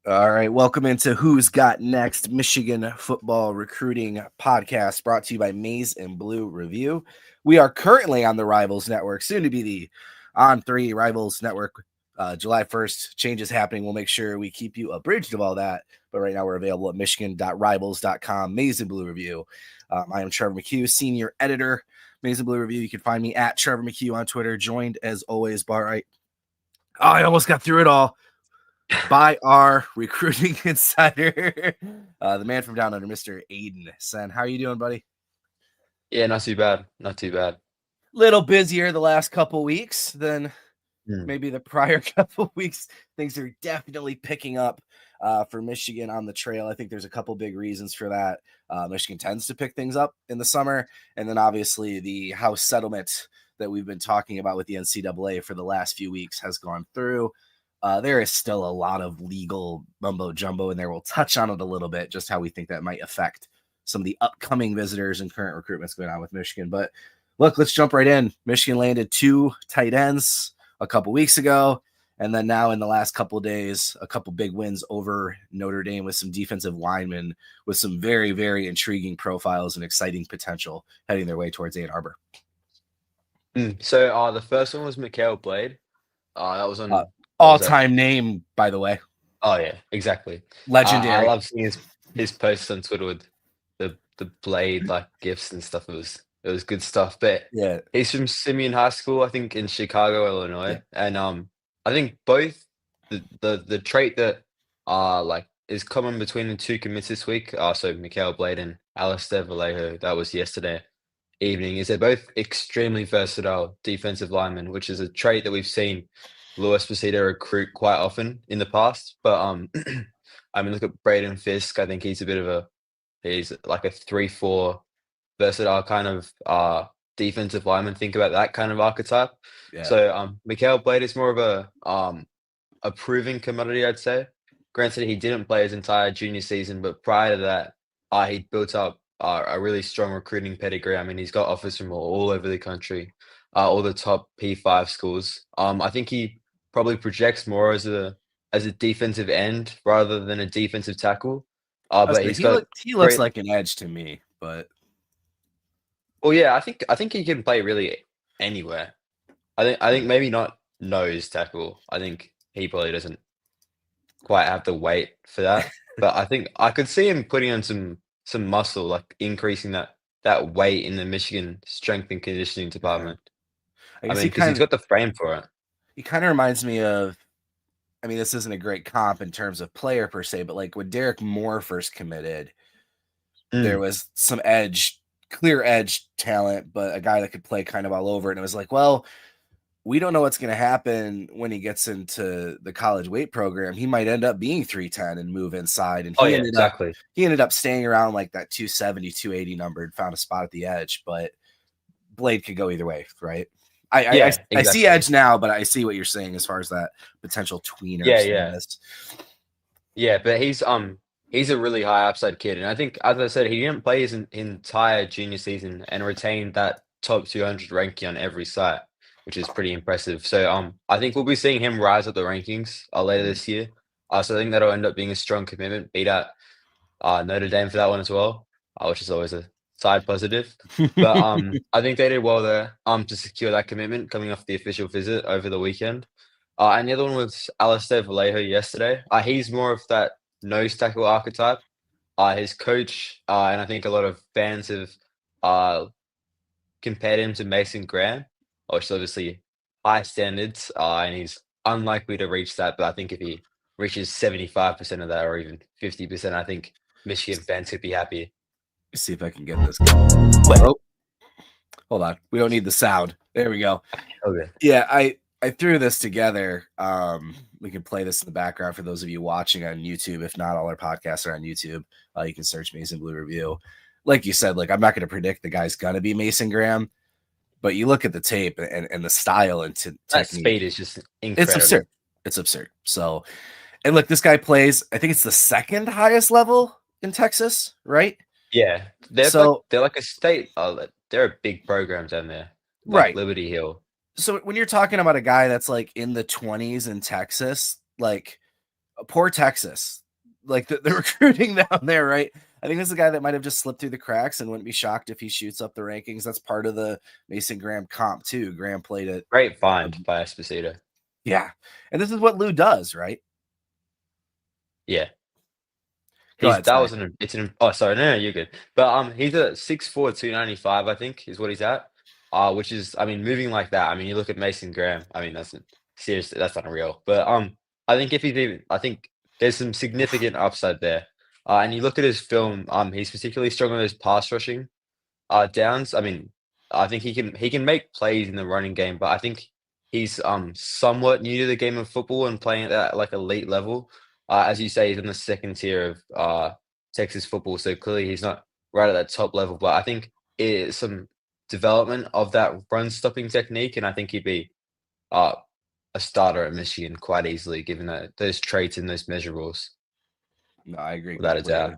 All right, welcome into Who's Got Next, Michigan football recruiting podcast brought to you by Maize Blue Review. We are currently on the Rivals Network, soon to be the On3 Rivals Network. July 1st, changes happening. We'll make sure we keep you abridged of all that. But right now we're available at michigan.rivals.com, Maize Blue Review. I am Trevor McCue, senior editor, Maize Blue Review. You can find me at Trevor McCue on Twitter, joined as always by I almost got through it all. By our recruiting insider, the man from down under, Mr. Aidan Sen. How are you doing, buddy? Yeah, not too bad. Not too bad. Little busier the last couple weeks than maybe the prior couple weeks. Things are definitely picking up for Michigan on the trail. I think there's a couple big reasons for that. Michigan tends to pick things up in the summer, and then obviously the house settlement that we've been talking about with the NCAA for the last few weeks has gone through. There is still a lot of legal mumbo jumbo in there. We'll touch on it a little bit, just how we think that might affect some of the upcoming visitors and current recruitments going on with Michigan. But look, let's jump right in. Michigan landed 2 tight ends a couple weeks ago. And then now in the last couple of days, a couple big wins over Notre Dame with some defensive linemen with some very, very intriguing profiles and exciting potential heading their way towards Ann Arbor. So the first one was McHale Blade. That was on all-time name, by the way. Oh yeah, exactly. Legendary. I love seeing his posts on Twitter with the blade like gifs and stuff. It was good stuff. But yeah, he's from Savion High School, I think, in Chicago, Illinois. Yeah. And I think both the trait that like is common between the two commits this week. So McHale Blade and Alister Vallejo, that was yesterday evening, is they're both extremely versatile defensive linemen, which is a trait that we've seen Louis Pasita recruit quite often in the past. But I mean, look at Braden Fisk. I think he's he's like a 3-4 versatile kind of defensive lineman. Think about that kind of archetype. Yeah. So McHale Blade is more of a proven commodity, I'd say. Granted, he didn't play his entire junior season, but prior to that, he built up a really strong recruiting pedigree. I mean, he's got offers from all over the country, all the top P5 schools. I think he probably projects more as a defensive end rather than a defensive tackle. But he looks like an edge to me. But well, yeah, I think he can play really anywhere. I think maybe not nose tackle. I think he probably doesn't quite have the weight for that. But I think I could see him putting on some muscle, like increasing that weight in the Michigan strength and conditioning department. I mean, because he's got the frame for it. He kind of reminds me of, I mean, this isn't a great comp in terms of player per se, but like when Derek Moore first committed, there was some clear edge talent, but a guy that could play kind of all over. And it was like, well, we don't know what's going to happen when he gets into the college weight program. He might end up being 310 and move inside. And he ended up staying around like that 270, 280 number and found a spot at the edge, but Blade could go either way, right? I see edge now, but I see what you're saying as far as that potential tweener. Yeah, but he's a really high upside kid. And I think, as I said, he didn't play his entire junior season and retained that top 200 ranking on every site, which is pretty impressive. So I think we'll be seeing him rise up the rankings later this year. So I think that'll end up being a strong commitment. Beat out Notre Dame for that one as well, which is always a side positive. But I think they did well there to secure that commitment coming off the official visit over the weekend. And the other one was Alister Vallejo yesterday. He's more of that nose tackle archetype. His coach and I think a lot of fans have compared him to Mason Graham, which is obviously high standards, and he's unlikely to reach that. But I think if he reaches 75% of that or even 50%, I think Michigan fans could be happy. Let's see if I can get this going. Oh, hold on. We don't need the sound. There we go. Okay. Yeah, I threw this together. We can play this in the background for those of you watching on YouTube. If not, all our podcasts are on YouTube. You can search Maize Blue Review. Like you said, like I'm not going to predict the guy's going to be Mason Graham, but you look at the tape and the style and that speed is just incredible. It's absurd. So, and look, this guy plays, I think it's the second highest level in Texas, right? Yeah. They're like a state. They're a big program down there. Like right. Liberty Hill. So when you're talking about a guy that's like in the 20s in Texas, like poor Texas. Like the recruiting down there, right? I think this is a guy that might have just slipped through the cracks, and wouldn't be shocked if he shoots up the rankings. That's part of the Mason Graham comp too. Graham played it. Great find by Esposito. Yeah. And this is what Lou does, right? Yeah. Go ahead, That wasn't oh, sorry, no, you're good. But he's a 6'4", 295, I think, is what he's at. Which is, I mean, moving like that. I mean, you look at Mason Graham. I mean, seriously, that's unreal. But I think I think there's some significant upside there. And you look at his film. He's particularly strong on those pass rushing downs. I mean, I think he can make plays in the running game, but I think he's somewhat new to the game of football and playing at that like elite level. As you say, he's in the second tier of Texas football, so clearly he's not right at that top level. But I think it's some development of that run stopping technique, and I think he'd be a starter at Michigan quite easily, given that those traits and those measurables. No, I agree Without a completely.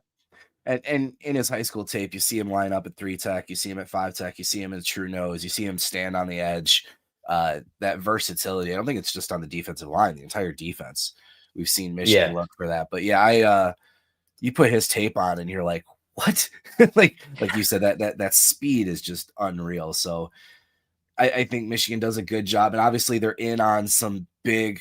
doubt. And in his high school tape, you see him line up at 3 tech, you see him at 5 tech, you see him in true nose, you see him stand on the edge. That versatility. I don't think it's just on the defensive line, the entire defense. We've seen Michigan look for that. But yeah, you put his tape on and you're like, what? like you said, that speed is just unreal. So I think Michigan does a good job. And obviously they're in on some big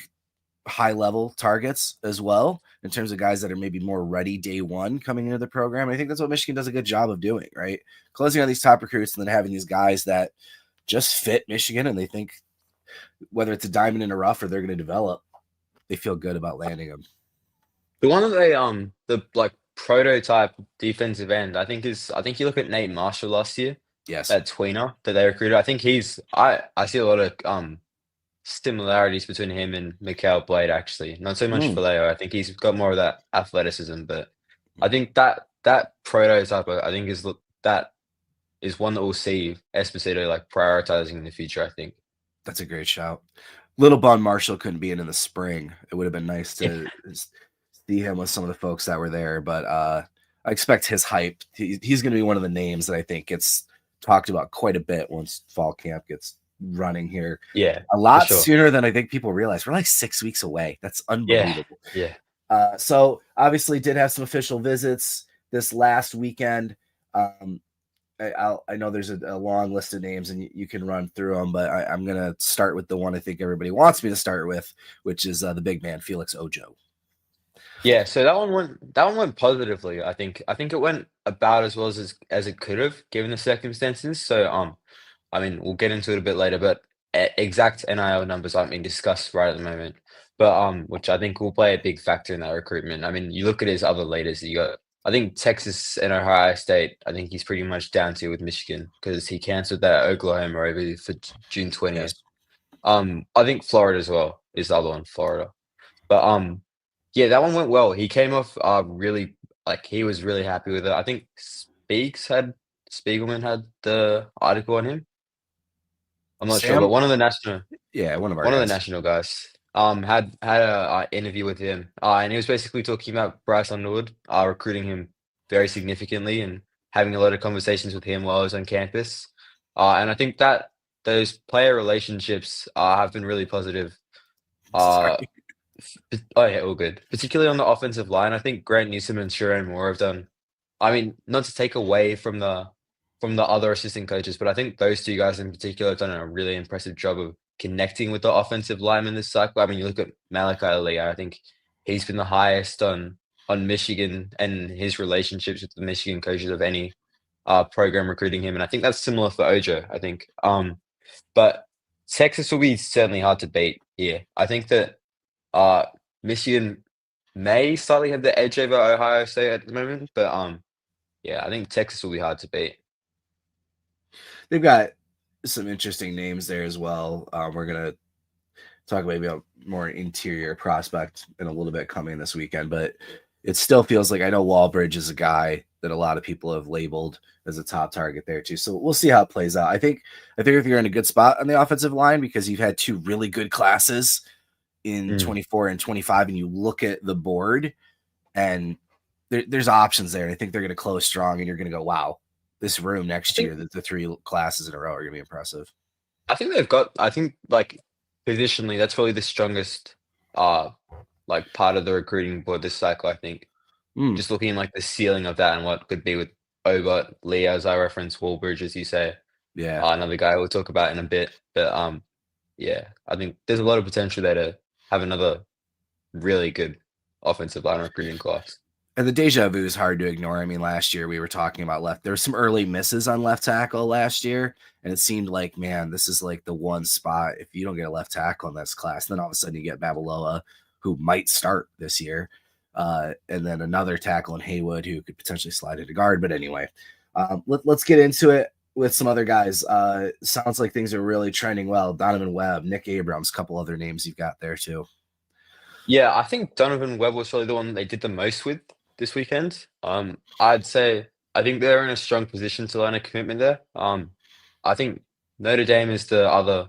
high level targets as well, in terms of guys that are maybe more ready day one coming into the program. I think that's what Michigan does a good job of doing, right? Closing on these top recruits and then having these guys that just fit Michigan, and they think whether it's a diamond in a rough or they're going to develop, they feel good about landing them. The one that they the like prototype defensive end, I think you look at Nate Marshall last year. Yes. That tweener that they recruited. I think I see a lot of similarities between him and McHale Blade, actually. Not so much Vallejo. I think he's got more of that athleticism, but I think that prototype, I think that is one that we'll see Esposito like prioritizing in the future, I think. That's a great shout. Little Bun Marshall couldn't be in the spring. It would have been nice to see him with some of the folks that were there, but I expect his hype. He's going to be one of the names that I think gets talked about quite a bit once fall camp gets running here. Yeah, a lot sooner than I think people realize. We're like 6 weeks away. That's unbelievable. Yeah. So obviously did have some official visits this last weekend. I know there's a long list of names and you can run through them, but I'm going to start with the one I think everybody wants me to start with, which is the big man, Felix Ojo. Yeah, so that one went positively. I think it went about as well as it could have, given the circumstances. So I mean, we'll get into it a bit later, but exact NIL numbers aren't being discussed right at the moment. But which I think will play a big factor in that recruitment. I mean, you look at his other leaders. You got, I think, Texas and Ohio State. I think he's pretty much down to with Michigan because he cancelled that Oklahoma over for June 20th. Yes. I think Florida as well is the other one, Florida. But yeah, that one went well. He came off really, like, he was really happy with it. I think Spiegelman had the article on him. I'm not sure, but one of the national guys had a interview with him, and he was basically talking about Bryce Underwood recruiting him very significantly and having a lot of conversations with him while I was on campus. And I think that those player relationships have been really positive. Oh yeah, all good. Particularly on the offensive line, I think Grant Newsom and Sharon Moore have done. I mean, not to take away from the other assistant coaches, but I think those two guys in particular have done a really impressive job of connecting with the offensive linemen this cycle. I mean, you look at Malachi Ali, I think he's been the highest on Michigan and his relationships with the Michigan coaches of any program recruiting him, and I think that's similar for Ojo. I think, but Texas will be certainly hard to beat here. I think that Michigan may slightly have the edge over Ohio State at the moment, but yeah, I think Texas will be hard to beat. They've got some interesting names there as well. We're gonna talk maybe about more interior prospect in a little bit coming this weekend, but it still feels like, I know Walbridge is a guy that a lot of people have labeled as a top target there too. So we'll see how it plays out. I think if you're in a good spot on the offensive line because you've had two really good classes in 24 and 25, and you look at the board and there's options there. And I think they're going to close strong, and you're going to go, wow, this room next year, the three classes in a row are going to be impressive. I think like positionally, that's probably the strongest like part of the recruiting board this cycle. I think just looking like the ceiling of that and what could be with Obert, Lee, as I reference, Wallbridge, as you say, Yeah. another guy we'll talk about in a bit. But yeah, I think there's a lot of potential there to have another really good offensive line recruiting class. And the deja vu is hard to ignore. I mean, last year we were talking about there were some early misses on left tackle last year, and it seemed like, man, this is like the one spot. If you don't get a left tackle in this class, then all of a sudden you get Babaloa, who might start this year, and then another tackle in Haywood who could potentially slide into guard. But anyway, let's get into it with some other guys. Sounds like things are really trending well. Donovan Webb, Nick Abrams, a couple other names you've got there too. Yeah, I think Donovan Webb was probably the one they did the most with this weekend. I'd say I think they're in a strong position to land a commitment there. I think Notre Dame is the other.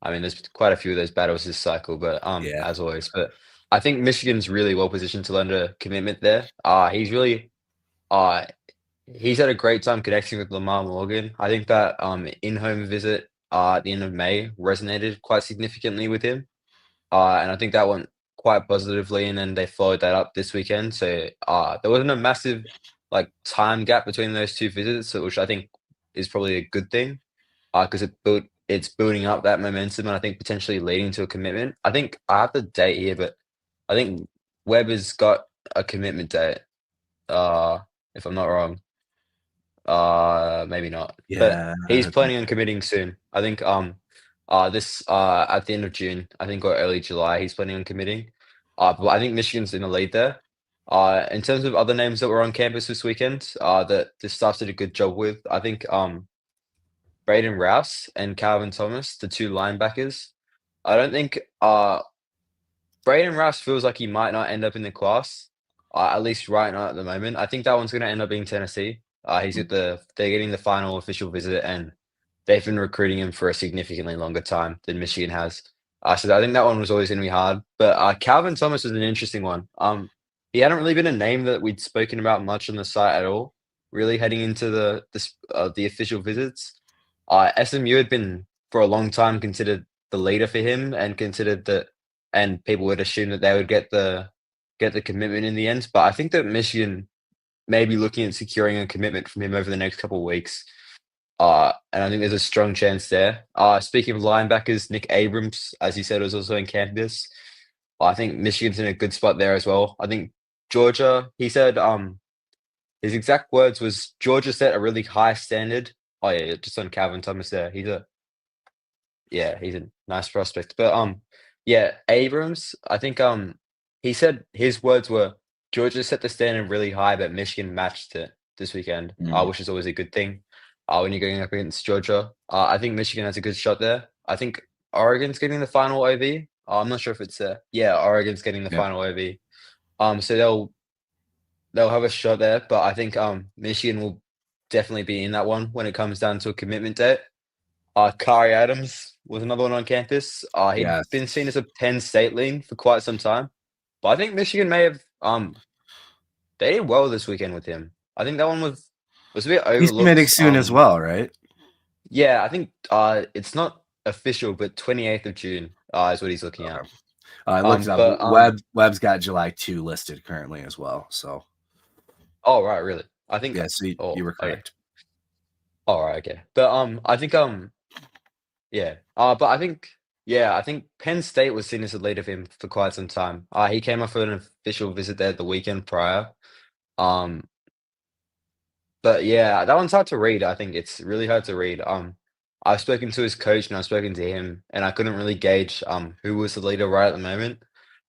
I mean, there's quite a few of those battles this cycle, but Yeah. as always, but I think Michigan's really well positioned to land a commitment there. He's really, he's had a great time connecting with Lamar Morgan. I think that in-home visit at the end of May resonated quite significantly with him. And I think that went quite positively, and then they followed that up this weekend. So there wasn't a massive like time gap between those two visits, which I think is probably a good thing because it's building up that momentum, and I think potentially leading to a commitment. I think I have the date here, but I think Webb has got a commitment date. If I'm not wrong, maybe not. But Yeah. he's planning on committing soon. I think this at the end of June, I think, or early July, he's planning on committing. But I think Michigan's in the lead there. In terms of other names that were on campus this weekend, that the staff did a good job with, I think Braden Rouse and Calvin Thomas, the two linebackers. I don't think Braden Rouse feels like he might not end up in the class, at least right now at the moment. I think that one's going to end up being Tennessee. They're getting the final official visit, and they've been recruiting him for a significantly longer time than Michigan has. So I think that one was always going to be hard. But Calvin Thomas was an interesting one. He hadn't really been a name that we'd spoken about much on the site at all, really heading into the official visits. SMU had been for a long time considered the leader for him, and considered that, and people would assume that they would get the commitment in the end. But I think that Michigan may be looking at securing a commitment from him over the next couple of weeks. And I think there's a strong chance there. Speaking of linebackers, Nick Abrams, as you said, was also in campus. I think Michigan's in a good spot there as well. I think Georgia, he said, his exact words was, Georgia set a really high standard. Oh yeah, just on Calvin Thomas there. He's a nice prospect. But yeah, Abrams, I think he said his words were, Georgia set the standard really high, but Michigan matched it this weekend, which is always a good thing when you're going up against Georgia. I think Michigan has a good shot there. I think Oregon's getting the final OV. I'm not sure if it's there. Yeah, Oregon's getting the final OV. So they'll have a shot there, but I think Michigan will definitely be in that one when it comes down to a commitment date. Kari Adams was another one on campus. He'd been seen as a Penn State lean for quite some time, but I think Michigan may have they did well this weekend with him. I think that one was a bit overlooked. He's committing soon as well, right? Yeah, I think it's not official, but 28th of June is what he's looking at. I looked it up. Webb's got July 2 listed currently as well. So. Oh right, really? I think. Yeah, so you were correct. Okay. All right, okay. But I think yeah. But I think Penn State was seen as the leader of him for quite some time. He came off an official visit there the weekend prior. But yeah, that one's hard to read. I think it's really hard to read. I've spoken to his coach and I've spoken to him, and I couldn't really gauge who was the leader right at the moment.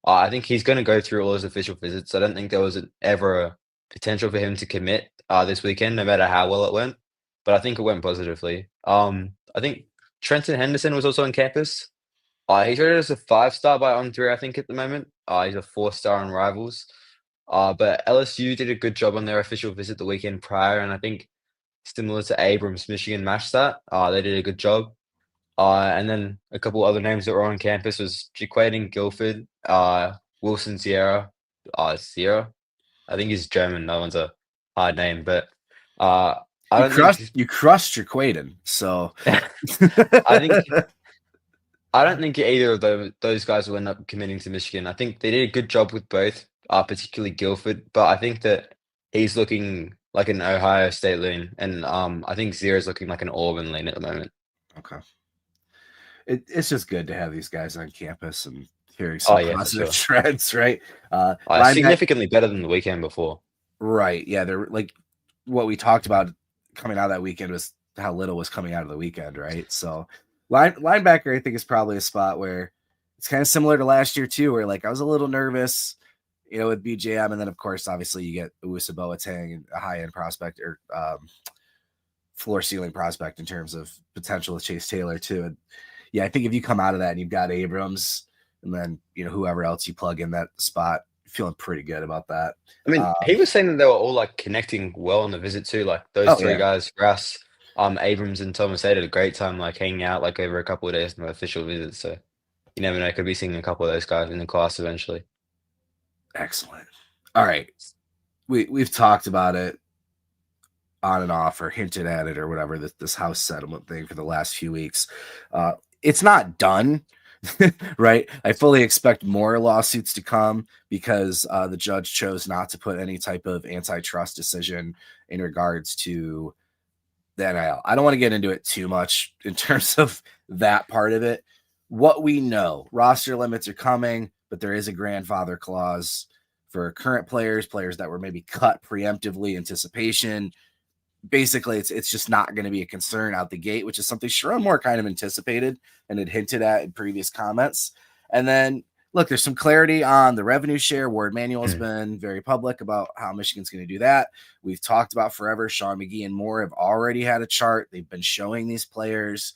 I think he's going to go through all his official visits. I don't think there was ever a potential for him to commit this weekend, no matter how well it went. But I think it went positively. I think Trenton Henderson was also on campus. He's rated as a 5-star by On3, I think, at the moment. He's a 4-star on Rivals. But LSU did a good job on their official visit the weekend prior, and I think similar to Abrams, Michigan matched that. They did a good job. And then a couple other names that were on campus was Jerquaden Guildford, Wilson Sierra. Sierra. I think he's German. That one's a hard name, but you crushed Jerquaden, so I think I don't think either of those guys will end up committing to Michigan. I think they did a good job with both, particularly Guildford, but I think that he's looking like an Ohio State lean, and I think Zero's looking like an Auburn lean at the moment. Okay. It's just good to have these guys on campus and hearing some Oh yeah, for positive sure. trends, right? Significantly better than the weekend before. Right. Yeah, they're like what we talked about coming out of that weekend was how little was coming out of the weekend, right? So linebacker, I think, is probably a spot where it's kind of similar to last year too, where like I was a little nervous, with BJM, and then of course, obviously, you get Uwusa Boateng, a high end prospect or floor ceiling prospect in terms of potential with Chase Taylor too. And yeah, I think if you come out of that and you've got Abrams and then whoever else you plug in that spot, feeling pretty good about that. I mean, he was saying that they were all like connecting well on the visit too. Like those three guys, Russ, Abrams, and Thomas, they did a great time like hanging out like over a couple of days on the official visit. So you never know, could be seeing a couple of those guys in the class eventually. Excellent. All right, we've talked about it on and off or hinted at it or whatever, this house settlement thing for the last few weeks. It's not done. Right. I fully expect more lawsuits to come because the judge chose not to put any type of antitrust decision in regards to the NIL. I don't want to get into it too much in terms of that part of it. What we know, roster limits are coming, but there is a grandfather clause for current players that were maybe cut preemptively, anticipation. Basically, it's just not going to be a concern out the gate, which is something Sharon Moore kind of anticipated and had hinted at in previous comments. And then, look, there's some clarity on the revenue share. Ward Manuel has been very public about how Michigan's going to do that. We've talked about forever. Sean McGee and Moore have already had a chart. They've been showing these players.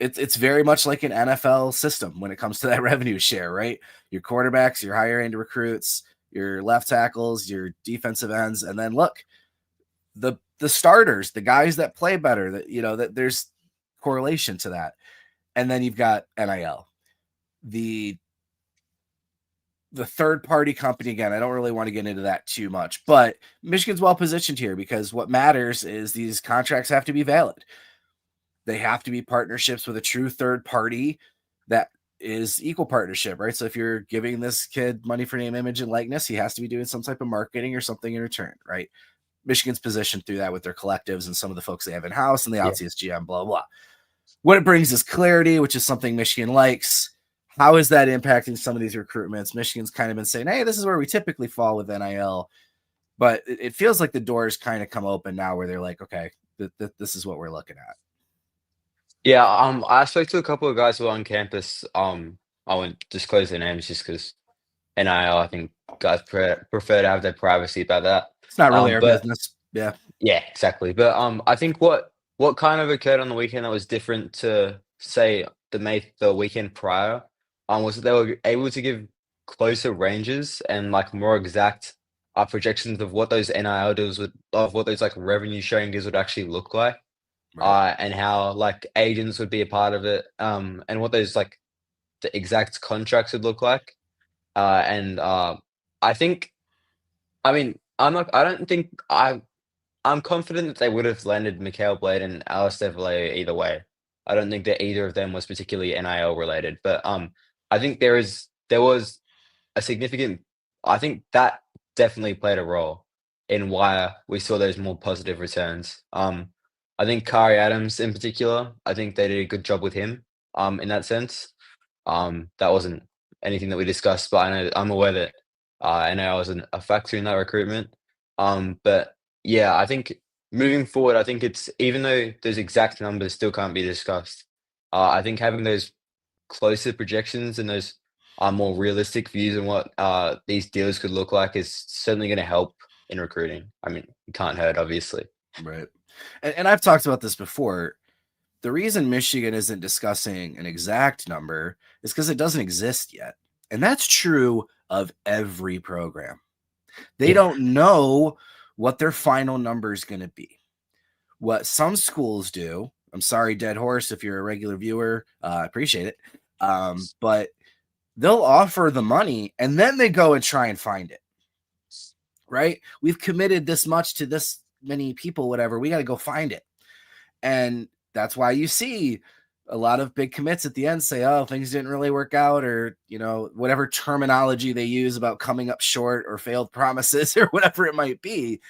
It's very much like an NFL system when it comes to that revenue share, right? Your quarterbacks, your higher end recruits, your left tackles, your defensive ends, and then look, the starters, the guys that play better, that there's correlation to that. And then you've got NIL, the third party company. Again, I don't really want to get into that too much, but Michigan's well positioned here because what matters is these contracts have to be valid. They have to be partnerships with a true third party that is equal partnership, right? So if you're giving this kid money for name, image, and likeness, he has to be doing some type of marketing or something in return, right? Michigan's positioned through that with their collectives and some of the folks they have in house and the LCS GM, blah, blah. What it brings is clarity, which is something Michigan likes. How is that impacting some of these recruitments? Michigan's kind of been saying, hey, this is where we typically fall with NIL. But it feels like the doors kind of come open now where they're like, okay, this is what we're looking at. Yeah, I spoke to a couple of guys who were on campus. I won't disclose their names just because NIL, I think guys prefer to have their privacy about that. It's not really our business. Yeah. Yeah, exactly. But I think what kind of occurred on the weekend that was different to say the weekend prior, was that they were able to give closer ranges and like more exact projections of what those NIL deals of what those like revenue sharing deals would actually look like. Right. And how like agents would be a part of it, and what those like the exact contracts would look like. I think, I mean, I'm confident that they would have landed McHale Blade and Alister Vallejo either way. I don't think that either of them was particularly NIL related, but I think there was a significant. I think that definitely played a role in why we saw those more positive returns. I think Kari Adams in particular, I think they did a good job with him in that sense. That wasn't anything that we discussed, but I'm aware that NIL was a factor in that recruitment. But yeah, I think moving forward, I think it's even though those exact numbers still can't be discussed, I think having those closer projections and those more realistic views on what these deals could look like is certainly going to help in recruiting. I mean, it can't hurt, obviously. Right. And I've talked about this before. The reason Michigan isn't discussing an exact number is because it doesn't exist yet. And that's true of every program. They don't know what their final number is going to be. What some schools do, I'm sorry, Dead Horse, if you're a regular viewer, I appreciate it. But they'll offer the money and then they go and try and find it. Right? We've committed this much to this many people, whatever. We got to go find it. And that's why you see a lot of big commits at the end say, oh, things didn't really work out, or, whatever terminology they use about coming up short or failed promises or whatever it might be,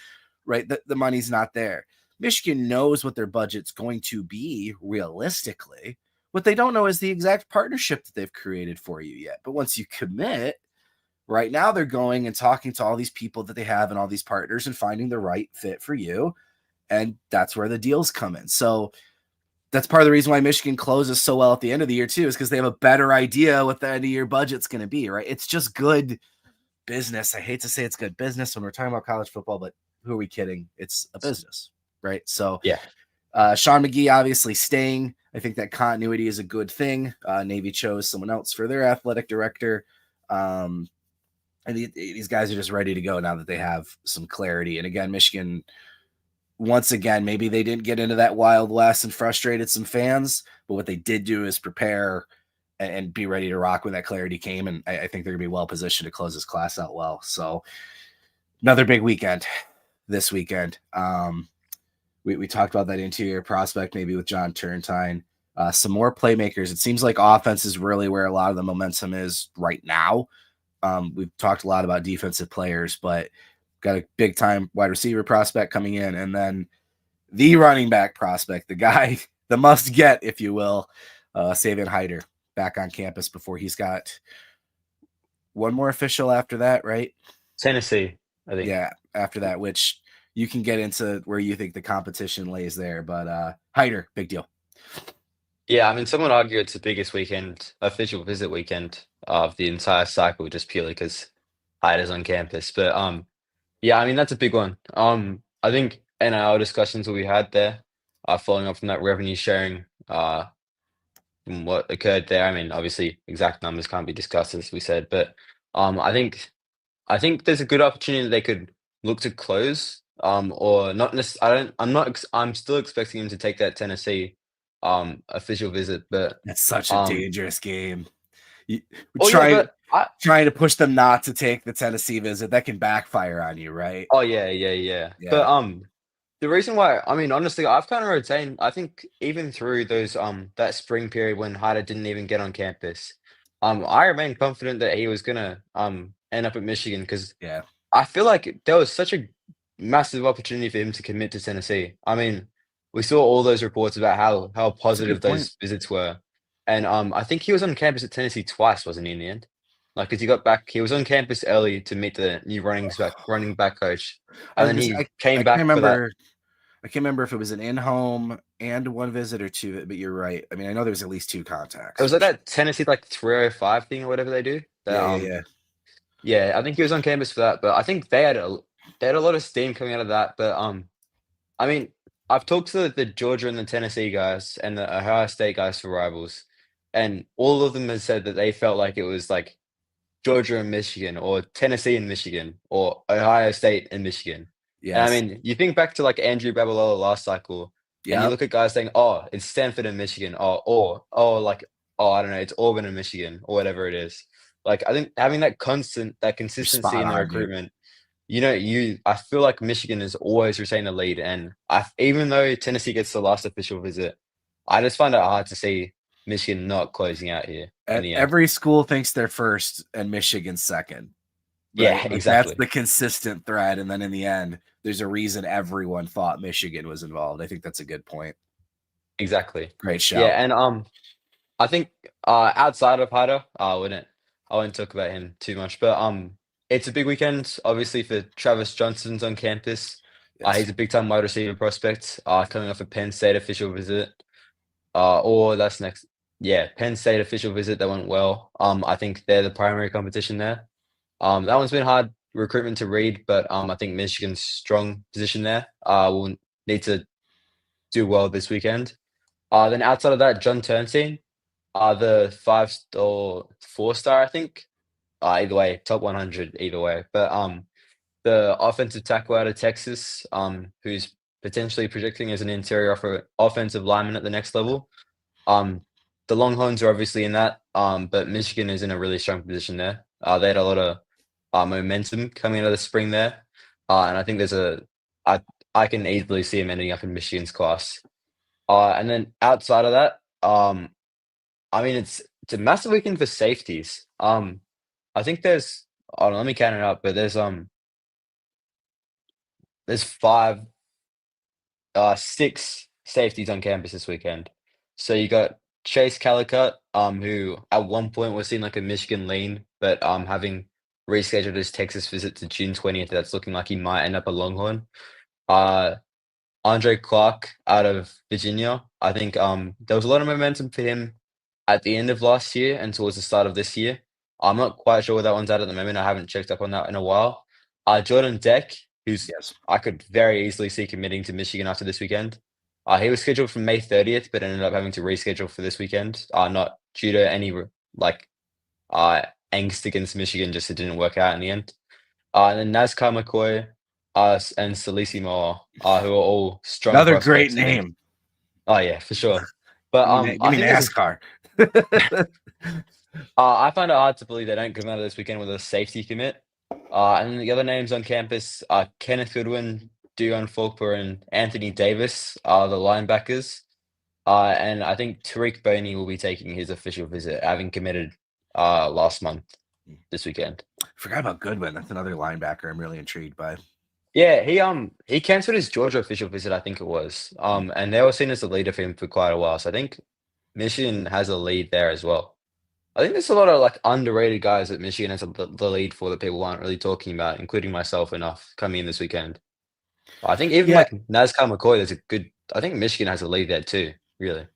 right? The money's not there. Michigan knows what their budget's going to be realistically. What they don't know is the exact partnership that they've created for you yet. But once you commit, right now they're going and talking to all these people that they have and all these partners and finding the right fit for you. And that's where the deals come in. So that's part of the reason why Michigan closes so well at the end of the year too, is because they have a better idea what the end of year budget's going to be, right? It's just good business. I hate to say it's good business when we're talking about college football, but who are we kidding? It's a business, right? So yeah. Sean McGee obviously staying. I think that continuity is a good thing. Navy chose someone else for their athletic director. And these guys are just ready to go now that they have some clarity. And again, Michigan, once again, maybe they didn't get into that Wild West and frustrated some fans, but what they did do is prepare and be ready to rock when that clarity came. And I think they're going to be well positioned to close this class out well. So another big weekend this weekend. We talked about that interior prospect, maybe with John Turntine, some more playmakers. It seems like offense is really where a lot of the momentum is right now. We've talked a lot about defensive players, but got a big time wide receiver prospect coming in, and then the running back prospect, the guy, the must get, if you will, Savion Hiter back on campus before he's got one more official after that, right? Tennessee, I think. Yeah, after that, which you can get into where you think the competition lays there, but Hiter, big deal. Yeah, I mean, some would argue it's the biggest official visit weekend of the entire cycle, just purely because Hyder's on campus. But yeah, I mean, that's a big one. I think NIL discussions will be had there, following up from that revenue sharing, from what occurred there. I mean, obviously, exact numbers can't be discussed, as we said, but I think there's a good opportunity that they could look to close, or not necessarily. I'm still expecting him to take that Tennessee official visit, but That's such a dangerous game. but Trying to push them not to take the Tennessee visit, that can backfire on you, right? Oh yeah. But the reason why, I mean, honestly, I've kind of retained. I think even through those that spring period when Hyder didn't even get on campus, I remain confident that he was gonna end up at Michigan because Yeah. I feel like there was such a massive opportunity for him to commit to Tennessee. I mean, we saw all those reports about how That's a positive good point. those visits were, and I think he was on campus at Tennessee twice, wasn't he, in the end? Like, as he got back, he was on campus early to meet the new running back coach, and then he came back for that. I can't remember if it was an in-home and one visit or two, but you're right. I mean, I know there's at least two contacts. It was like that Tennessee like 305 thing or whatever they do. That, Yeah. Yeah, I think he was on campus for that, but I think they had a lot of steam coming out of that. But I mean, I've talked to the Georgia and the Tennessee guys and the Ohio State guys for rivals, and all of them have said that they felt like it was like Georgia and Michigan, or Tennessee and Michigan, or Ohio State and Michigan. And I Yes. mean, you think back to like Andrew Babalola last cycle, and you Yep. look at guys saying, "Oh, it's Stanford and Michigan," like, "Oh, I don't know, it's Auburn and Michigan," or whatever it is. Like, I think having that You're consistency spot in the on, dude. recruitment, I feel like Michigan has always retained the lead, and even though Tennessee gets the last official visit, I just find it hard to see Michigan not closing out here in the end. Every school thinks they're first and Michigan's second, right? Yeah, Like that's exactly. the consistent thread. And then in the end, there's a reason everyone thought Michigan was involved. I think that's a good point. Exactly. Great shout. Yeah, and I think outside of Hader, I wouldn't talk about him too much, but it's a big weekend, obviously, for Travis Johnson's on campus. Yes. He's a big time wide receiver prospect, coming off a Penn State official visit. Or that's next. Yeah, Penn State official visit that went well. I think they're the primary competition there. That one's been hard recruitment to read, but I think Michigan's strong position there. Will need to do well this weekend. Then outside of that, John Turnstein, the 5-star, 4-star, I think. Either way, top 100 either way. But the offensive tackle out of Texas, who's potentially projecting as an interior offensive lineman at the next level. The Longhorns are obviously in that, but Michigan is in a really strong position there. They had a lot of momentum coming out of the spring there, and I think I can easily see him ending up in Michigan's class. And then outside of that, I mean, it's a massive weekend for safeties. I think there's hold on, let me count it up, but there's 6 safeties on campus this weekend. So you got Chase Calicut, who at one point was seen like a Michigan lean, but having rescheduled his Texas visit to June 20th, that's looking like he might end up a Longhorn. Uh, Andre Clark out of Virginia. I think there was a lot of momentum for him at the end of last year and towards the start of this year. I'm not quite sure where that one's at the moment. I haven't checked up on that in a while. Jordan Deck, who's Yes. I could very easily see committing to Michigan after this weekend. He was scheduled for May 30th, but ended up having to reschedule for this weekend. Not due to any like angst against Michigan, just it didn't work out in the end. And then Nazcar McCoy, and Salisi Moore, who are all strong Another great prospects. name. Oh yeah, for sure. But Give me NASCAR. I find it hard to believe they don't come out of this weekend with a safety commit. And then the other names on campus are Kenneth Goodwin, Dion Fulper, and Anthony Davis are the linebackers. And I think Tariq Boney will be taking his official visit, having committed last month this weekend. Forgot about Goodwin. That's another linebacker I'm really intrigued by. Yeah, he canceled his Georgia official visit, I think it was. And they were seen as the leader for him for quite a while. So I think Michigan has a lead there as well. I think there's a lot of like underrated guys that Michigan has the lead for that people aren't really talking about, including myself enough coming in this weekend. I think even like Nazcar McCoy, there's a good. I think Michigan has a lead there too. Really,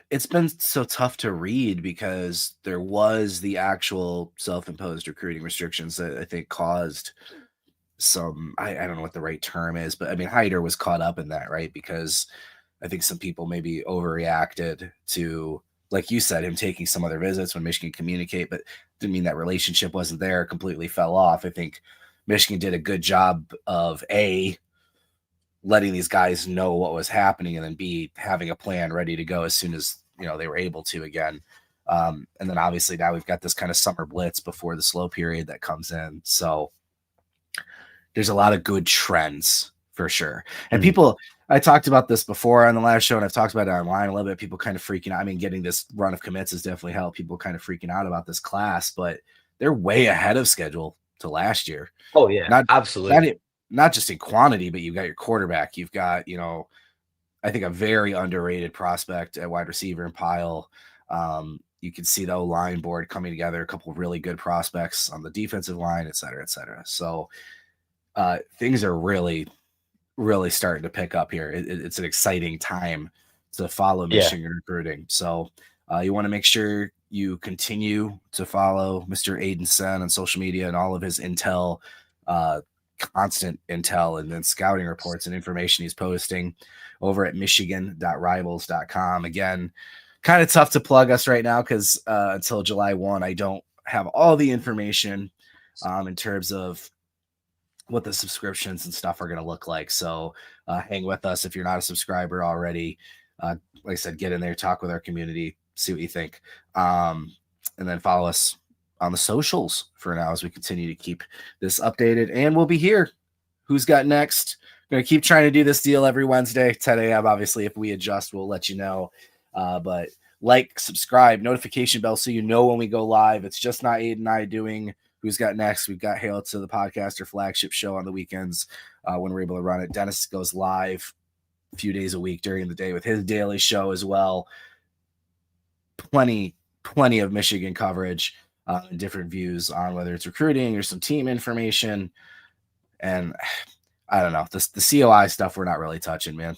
it's been so tough to read because there was the actual self-imposed recruiting restrictions that I think caused some. I don't know what the right term is, but I mean, Hiter was caught up in that, right? Because I think some people maybe overreacted to, like you said, him taking some other visits when Michigan communicate, but didn't mean that relationship wasn't there, completely fell off. I think Michigan did a good job of letting these guys know what was happening, and then B, having a plan ready to go as soon as they were able to again. And then obviously now we've got this kind of summer blitz before the slow period that comes in. So there's a lot of good trends for sure. And people, I talked about this before on the last show, and I've talked about it online a little bit. People kind of freaking out. I mean, getting this run of commits has definitely helped people kind of freaking out about this class, but they're way ahead of schedule to last year. Oh yeah, absolutely. Not just in quantity, but you've got your quarterback. You've got, I think a very underrated prospect at wide receiver in Pyle. You can see the O-line board coming together, a couple of really good prospects on the defensive line, et cetera, et cetera. So things are really, really starting to pick up here. It's an exciting time to follow Michigan recruiting. So you want to make sure you continue to follow Mr. Aidan Sen on social media and all of his intel, constant intel, and then scouting reports and information he's posting over at michigan.rivals.com. Again, kind of tough to plug us right now because until July 1, I don't have all the information in terms of what the subscriptions and stuff are going to look like. So hang with us if you're not a subscriber already. Like I said, get in there, talk with our community, see what you think. And then follow us on the socials for now as we continue to keep this updated. And we'll be here. Who's got next? I'm going to keep trying to do this deal every Wednesday, 10 a.m. Obviously, if we adjust, we'll let you know. But like, subscribe, notification bell so you know when we go live. It's just not Aiden and I doing Who's Got Next. We've got Hail to the Podcaster flagship show on the weekends when we're able to run it. Dennis goes live a few days a week during the day with his daily show as well. Plenty of Michigan coverage, different views on whether it's recruiting or some team information. And I don't know, the COI stuff we're not really touching, man.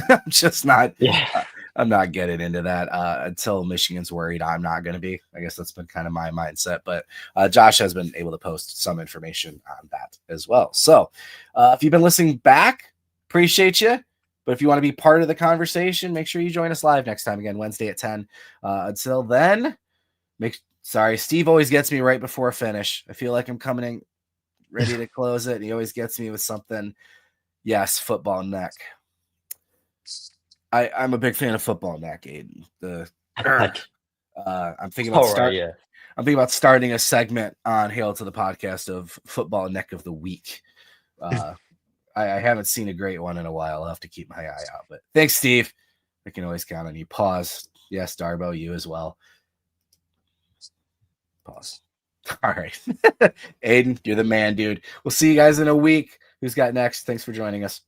I'm just not. Yeah. I'm not getting into that until Michigan's worried. I'm not going to be. I guess that's been kind of my mindset. But Josh has been able to post some information on that as well. So if you've been listening back, appreciate you. But if you want to be part of the conversation, make sure you join us live next time, again, Wednesday at 10. Until then, Steve always gets me right before a finish. I feel like I'm coming in ready to close it, and he always gets me with something. Yes, football neck. I'm a big fan of football neck, Aiden. I'm thinking about starting a segment on Hail to the Podcast of football neck of the week. I haven't seen a great one in a while. I'll have to keep my eye out. But thanks, Steve. I can always count on you. Pause. Yes, Darbo, you as well. Pause. All right. Aidan, you're the man, dude. We'll see you guys in a week. Who's got next? Thanks for joining us.